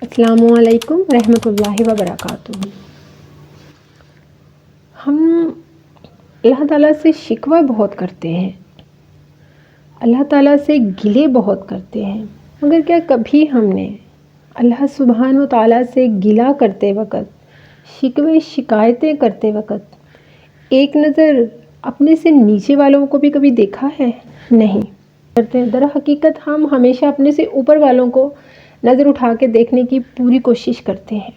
السلام علیکم ورحمۃ اللہ وبرکاتہ۔ ہم اللہ تعالیٰ سے شکوہ بہت کرتے ہیں، اللہ تعالیٰ سے گلے بہت کرتے ہیں، مگر کیا کبھی ہم نے اللہ سبحانہ و تعالیٰ سے گلہ کرتے وقت، شکوے شکایتیں کرتے وقت ایک نظر اپنے سے نیچے والوں کو بھی کبھی دیکھا ہے؟ نہیں کرتے۔ در حقیقت ہم ہمیشہ اپنے سے اوپر والوں کو نظر اٹھا کے دیکھنے کی پوری کوشش کرتے ہیں۔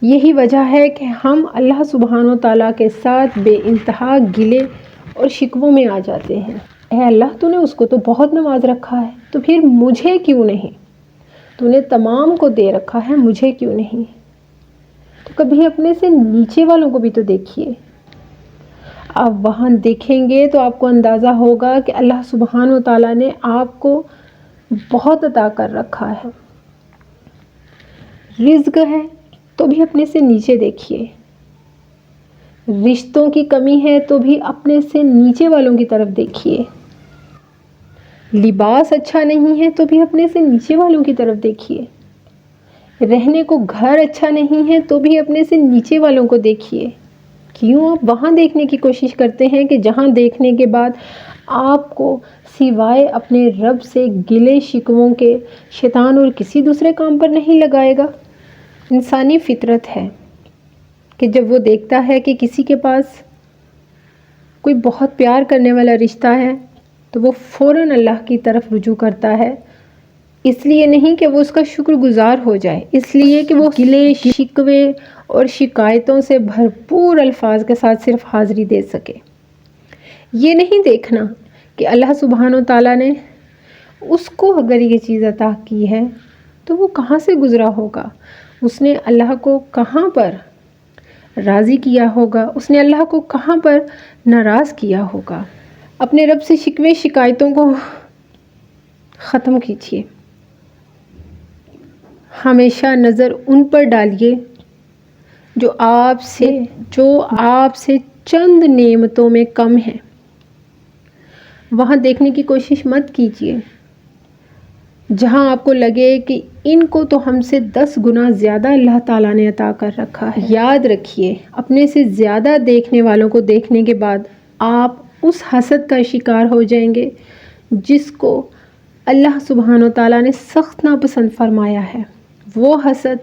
یہی وجہ ہے کہ ہم اللہ سبحانہ و تعالیٰ کے ساتھ بے انتہا گلے اور شکووں میں آ جاتے ہیں۔ اے اللہ، تو نے اس کو تو بہت نواز رکھا ہے، تو پھر مجھے کیوں نہیں؟ تو نے تمام کو دے رکھا ہے، مجھے کیوں نہیں؟ تو کبھی اپنے سے نیچے والوں کو بھی تو دیکھیے۔ آپ وہاں دیکھیں گے تو آپ کو اندازہ ہوگا کہ اللہ سبحانہ و تعالیٰ نے آپ کو بہت عطا کر رکھا ہے۔ رزق ہے تو بھی اپنے سے نیچے دیکھیے، رشتوں کی کمی ہے تو بھی اپنے سے نیچے والوں کی طرف دیکھیے، لباس اچھا نہیں ہے تو بھی اپنے سے نیچے والوں کی طرف دیکھیے، رہنے کو گھر اچھا نہیں ہے تو بھی اپنے سے نیچے والوں کو دیکھیے۔ کیوں آپ وہاں دیکھنے کی کوشش کرتے ہیں کہ جہاں دیکھنے کے بعد آپ کو سوائے اپنے رب سے گلے شکووں کے شیطان اور کسی دوسرے کام پر نہیں لگائے گا؟ انسانی فطرت ہے کہ جب وہ دیکھتا ہے کہ کسی کے پاس کوئی بہت پیار کرنے والا رشتہ ہے تو وہ فوراً اللہ کی طرف رجوع کرتا ہے، اس لیے نہیں کہ وہ اس کا شکر گزار ہو جائے، اس لیے کہ وہ گلے شکوے اور شکایتوں سے بھرپور الفاظ کے ساتھ صرف حاضری دے سکے۔ یہ نہیں دیکھنا کہ اللہ سبحانہ و تعالیٰ نے اس کو اگر یہ چیز عطا کی ہے تو وہ کہاں سے گزرا ہوگا، اس نے اللہ کو کہاں پر راضی کیا ہوگا، اس نے اللہ کو کہاں پر ناراض کیا ہوگا۔ اپنے رب سے شکوے شکایتوں کو ختم کیجیے، ہمیشہ نظر ان پر ڈالیے جو آپ سے چند نعمتوں میں کم ہیں۔ وہاں دیکھنے کی کوشش مت کیجیے جہاں آپ کو لگے کہ ان کو تو ہم سے 10 گنا زیادہ اللہ تعالیٰ نے عطا کر رکھا ہے۔ یاد رکھیے، اپنے سے زیادہ دیکھنے والوں کو دیکھنے کے بعد آپ اس حسد کا شکار ہو جائیں گے جس کو اللہ سبحانہ و تعالیٰ نے سخت ناپسند فرمایا ہے۔ وہ حسد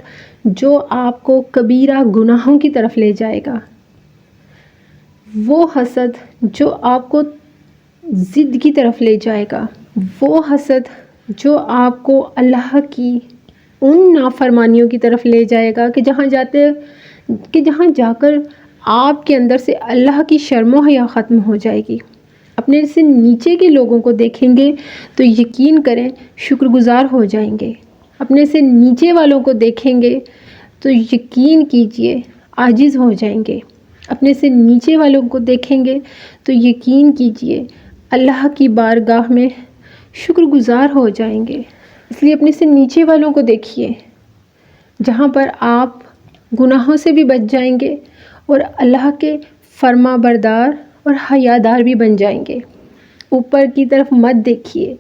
جو آپ کو کبیرہ گناہوں کی طرف لے جائے گا، وہ حسد جو آپ کو ضد کی طرف لے جائے گا، وہ حسد جو آپ کو اللہ کی ان نافرمانیوں کی طرف لے جائے گا کہ جہاں جا کر آپ کے اندر سے اللہ کی شرم و حیا ختم ہو جائے گی۔ اپنے سے نیچے کے لوگوں کو دیکھیں گے تو یقین کریں شکر گزار ہو جائیں گے، اپنے سے نیچے والوں کو دیکھیں گے تو یقین کیجئے عاجز ہو جائیں گے، اپنے سے نیچے والوں کو دیکھیں گے تو یقین کیجئے اللہ کی بارگاہ میں شکر گزار ہو جائیں گے۔ اس لیے اپنے سے نیچے والوں کو دیکھیے جہاں پر آپ گناہوں سے بھی بچ جائیں گے اور اللہ کے فرما بردار اور حیادار بھی بن جائیں گے۔ اوپر کی طرف مت دیکھیے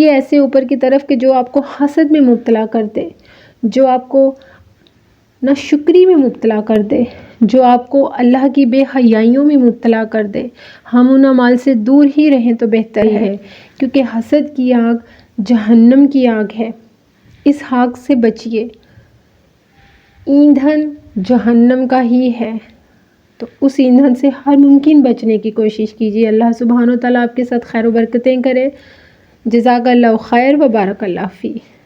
ایسے اوپر کی طرف کہ جو آپ کو حسد میں مبتلا کر دے، جو آپ کو ناشکری میں مبتلا کر دے، جو آپ کو اللہ کی بے حیائیوں میں مبتلا کر دے۔ ہم ان اعمال سے دور ہی رہیں تو بہتر ہے، کیونکہ حسد کی آگ جہنم کی آگ ہے، اس آگ سے بچیے، ایندھن جہنم کا ہی ہے، تو اس ایندھن سے ہر ممکن بچنے کی کوشش کیجیے۔ اللہ سبحانہ و تعالیٰ آپ کے ساتھ خیر و برکتیں کرے۔ جزاک اللہ خیر و بارک اللہ فیک۔